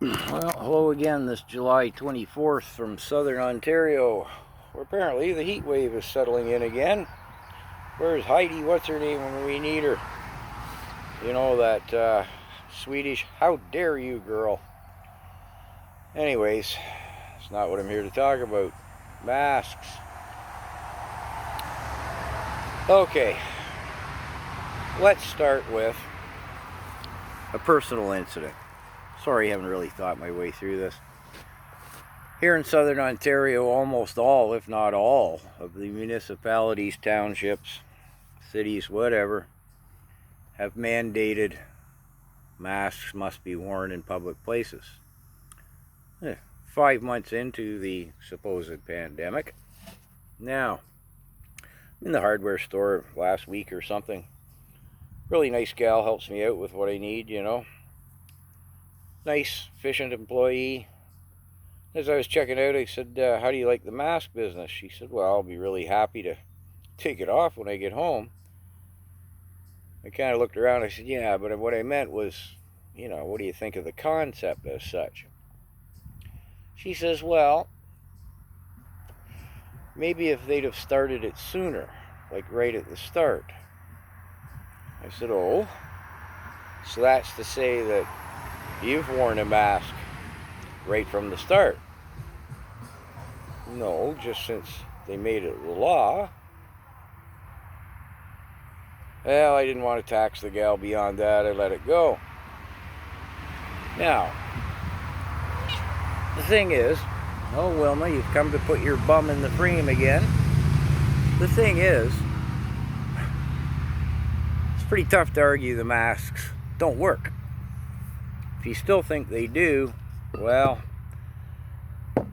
Well, hello again, this July 24th from southern Ontario, where apparently the heat wave is settling in again. Where's Heidi? What's her name when we need her? You know, that Swedish, how dare you girl. Anyways, it's not what I'm here to talk about. Masks. Okay, let's start with a personal incident. Sorry, I haven't really thought my way through this. Here in southern Ontario, almost all, if not all, of the municipalities, townships, cities, whatever, have mandated masks must be worn in public places. 5 months into the supposed pandemic. Now, I'm in the hardware store last week or something. Really nice gal, helps me out with what I need, you know. Nice, efficient employee. As I was checking out, I said, how do you like the mask business? She said, well, I'll be really happy to take it off when I get home. I kind of looked around. I said, yeah, but what I meant was, you know, what do you think of the concept as such? She says, well, maybe if they'd have started it sooner, like right at the start. I said, oh, so that's to say that you've worn a mask right from the start? No, just since they made it the law. Well, I didn't want to tax the gal beyond that. I let it go. Now, the thing is, oh, Wilma, you've come to put your bum in the frame again. The thing is, it's pretty tough to argue the masks don't work. If you still think they do, well,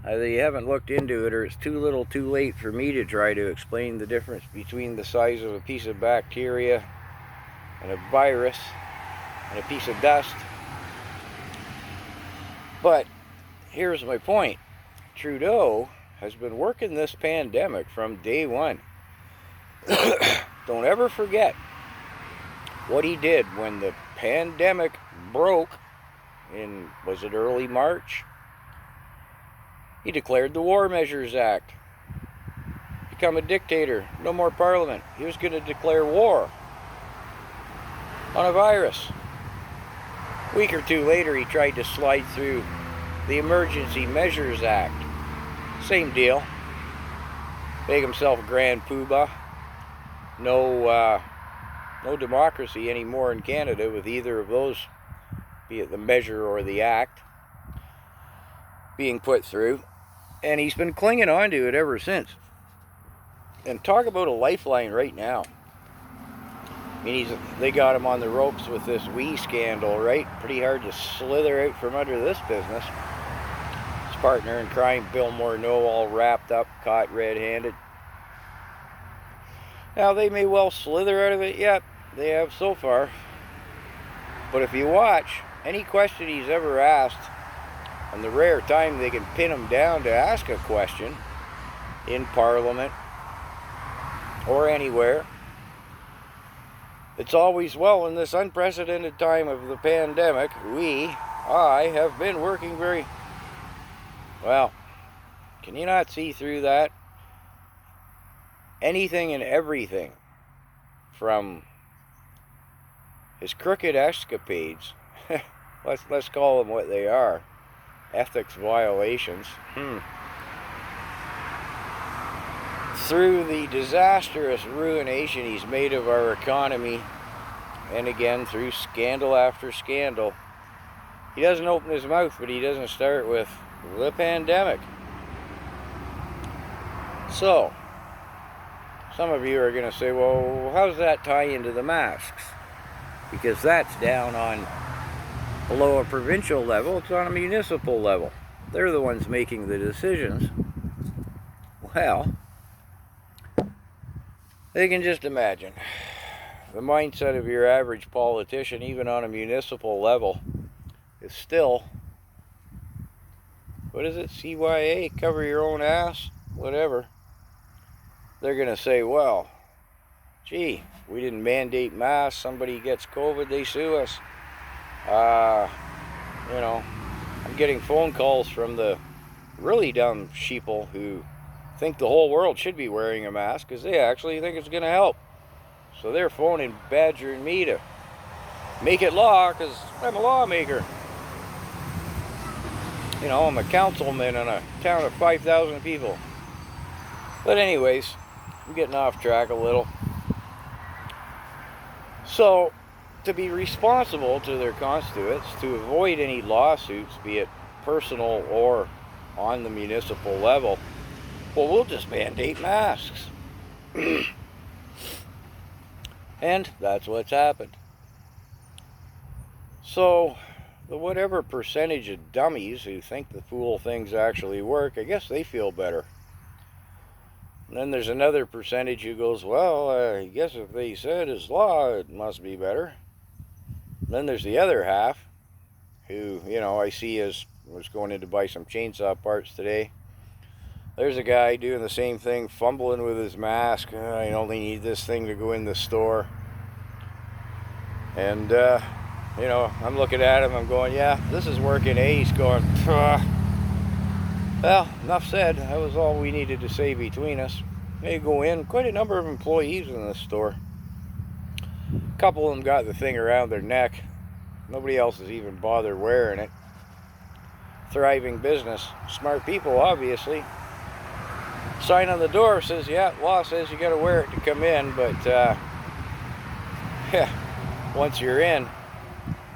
either you haven't looked into it or it's too little too late for me to try to explain the difference between the size of a piece of bacteria and a virus and a piece of dust. But here's my point. Trudeau has been working this pandemic from day one. Don't ever forget what he did when the pandemic broke in, was it early March? He declared the War Measures Act. Become a dictator. No more parliament. He was going to declare war on a virus. A week or two later, he tried to slide through the Emergency Measures Act. Same deal. Make himself Grand Poobah. No democracy anymore in Canada with either of those, be it the measure or the act, being put through. And he's been clinging on to it ever since. And talk about a lifeline right now. I mean, they got him on the ropes with this wee scandal, right? Pretty hard to slither out from under this business. His partner in crime, Bill Morneau, all wrapped up, caught red-handed. Now, they may well slither out of it yet. They have so far. But if you watch, any question he's ever asked, and the rare time they can pin him down to ask a question in Parliament or anywhere, it's always, well, in this unprecedented time of the pandemic, I have been working very well. Can you not see through that? Anything and everything from his crooked escapades, let's call them what they are, ethics violations, through the disastrous ruination he's made of our economy, and again through scandal after scandal. He doesn't open his mouth, but he doesn't start with the pandemic. So, some of you are going to say, well, how does that tie into the masks? Because that's down on below a provincial level, it's on a municipal level. They're the ones making the decisions. Well, they can just imagine the mindset of your average politician, even on a municipal level, is still, what is it, CYA, cover your own ass, whatever. They're going to say, well, gee, we didn't mandate masks, somebody gets COVID, they sue us. You know, I'm getting phone calls from the really dumb sheeple who think the whole world should be wearing a mask because they actually think it's going to help. So they're phoning, badgering me to make it law because I'm a lawmaker. You know, I'm a councilman in a town of 5,000 people. But anyways, I'm getting off track a little. So, to be responsible to their constituents, to avoid any lawsuits, be it personal or on the municipal level, well, we'll just mandate masks. And that's what's happened. So, the whatever percentage of dummies who think the fool things actually work, I guess they feel better. And then there's another percentage who goes, well, I guess if they said it's law, it must be better. And then there's the other half who, you know, I see as was going in to buy some chainsaw parts today. There's a guy doing the same thing, fumbling with his mask. I only need this thing to go in the store. And, you know, I'm looking at him, I'm going, yeah, this is working. He's going, pah. Well, enough said. That was all we needed to say between us. They go in, quite a number of employees in this store. A couple of them got the thing around their neck. Nobody else has even bothered wearing it. Thriving business. Smart people, obviously. Sign on the door says, yeah, law says you got to wear it to come in, but yeah, once you're in,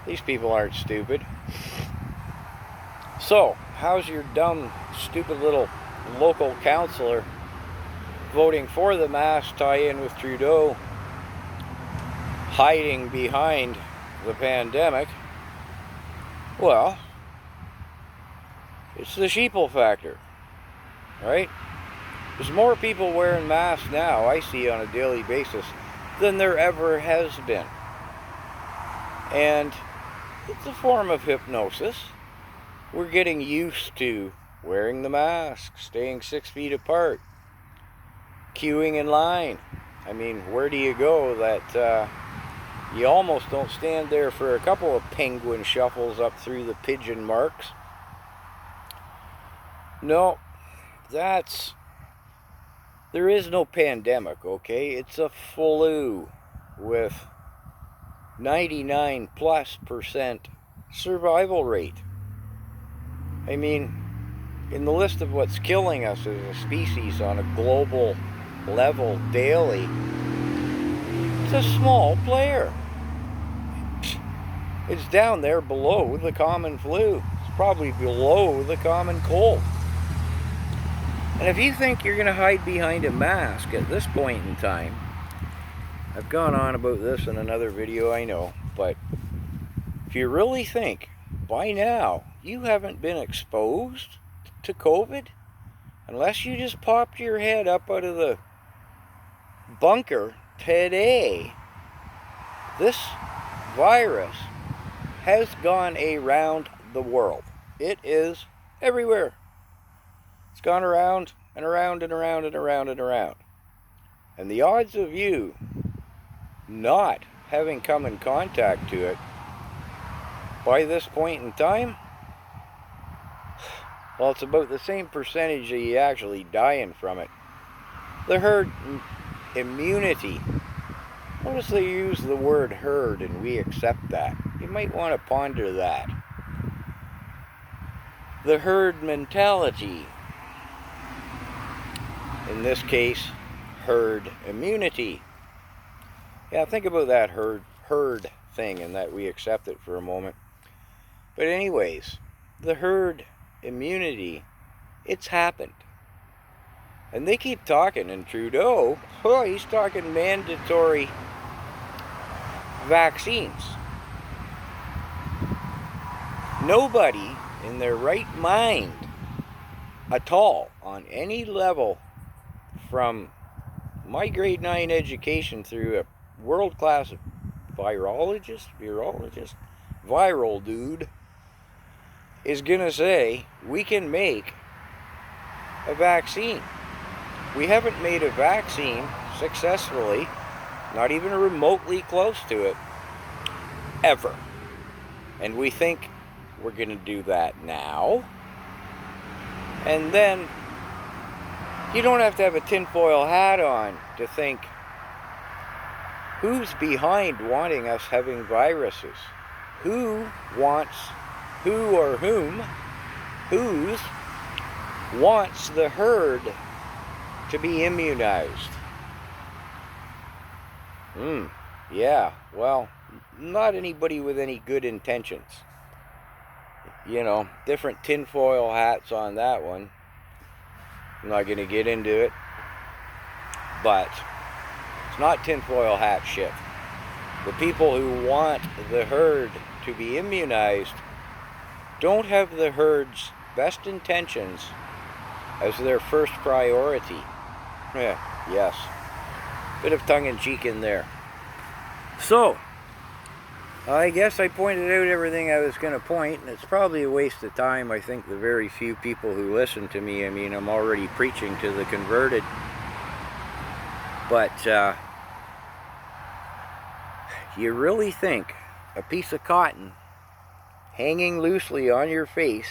these people aren't stupid. So, how's your dumb, stupid little local councillor voting for the mask tie-in with Trudeau hiding behind the pandemic? Well, it's the sheeple factor, right? There's more people wearing masks now, I see on a daily basis, than there ever has been. And it's a form of hypnosis. We're getting used to wearing the mask, staying 6 feet apart, queuing in line. I mean, where do you go that you almost don't stand there for a couple of penguin shuffles up through the pigeon marks? No, there is no pandemic, okay? It's a flu with 99+% survival rate. I mean, in the list of what's killing us as a species on a global level daily, it's a small player. It's down there below the common flu. It's probably below the common cold. And if you think you're going to hide behind a mask at this point in time, I've gone on about this in another video, I know, but if you really think by now you haven't been exposed to COVID, unless you just popped your head up out of the bunker today, this virus has gone around the world. It is everywhere. It's gone around and around and around and around and around. And the odds of you not having come in contact to it by this point in time, well, it's about the same percentage of you actually dying from it. The herd immunity. Notice they use the word herd and we accept that. You might want to ponder that. The herd mentality. In this case, herd immunity. Yeah, think about that herd thing and that we accept it for a moment. But anyways, the herd immunity, it's happened. And they keep talking, and Trudeau, oh, he's talking mandatory vaccines. Nobody in their right mind at all, on any level, from my grade 9 education through a world-class virologist, viral dude, is gonna say we can make a vaccine. We haven't made a vaccine successfully, not even remotely close to it, ever. And we think we're going to do that now. And then you don't have to have a tinfoil hat on to think, who's behind wanting us having viruses? Who wants, who or whose wants the herd to be immunized? Yeah, well, not anybody with any good intentions. You know, different tinfoil hats on that one. I'm not going to get into it. But it's not tinfoil hat shit. The people who want the herd to be immunized don't have the herd's best intentions as their first priority. Yeah, yes. Bit of tongue-in-cheek in there. So, I guess I pointed out everything I was going to point, and it's probably a waste of time. I think the very few people who listen to me, I mean, I'm already preaching to the converted. But, you really think a piece of cotton hanging loosely on your face,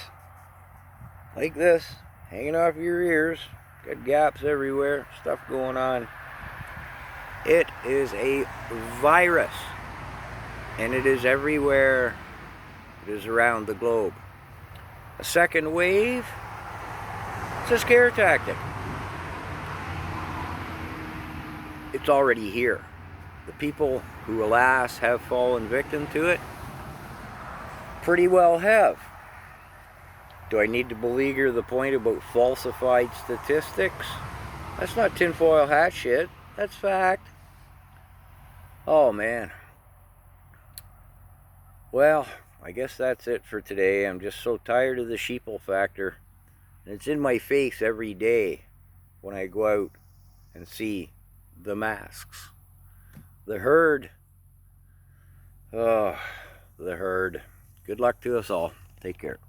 like this, hanging off your ears, got gaps everywhere, stuff going on, it is a virus, and it is everywhere. It is around the globe. A second wave, it's a scare tactic. It's already here. The people who, alas, have fallen victim to it pretty well have. Do I need to beleaguer the point about falsified statistics? That's not tinfoil hat shit. That's fact. Oh, man. Well, I guess that's it for today. I'm just so tired of the sheeple factor. And it's in my face every day when I go out and see the masks. The herd. Oh, the herd. Good luck to us all. Take care.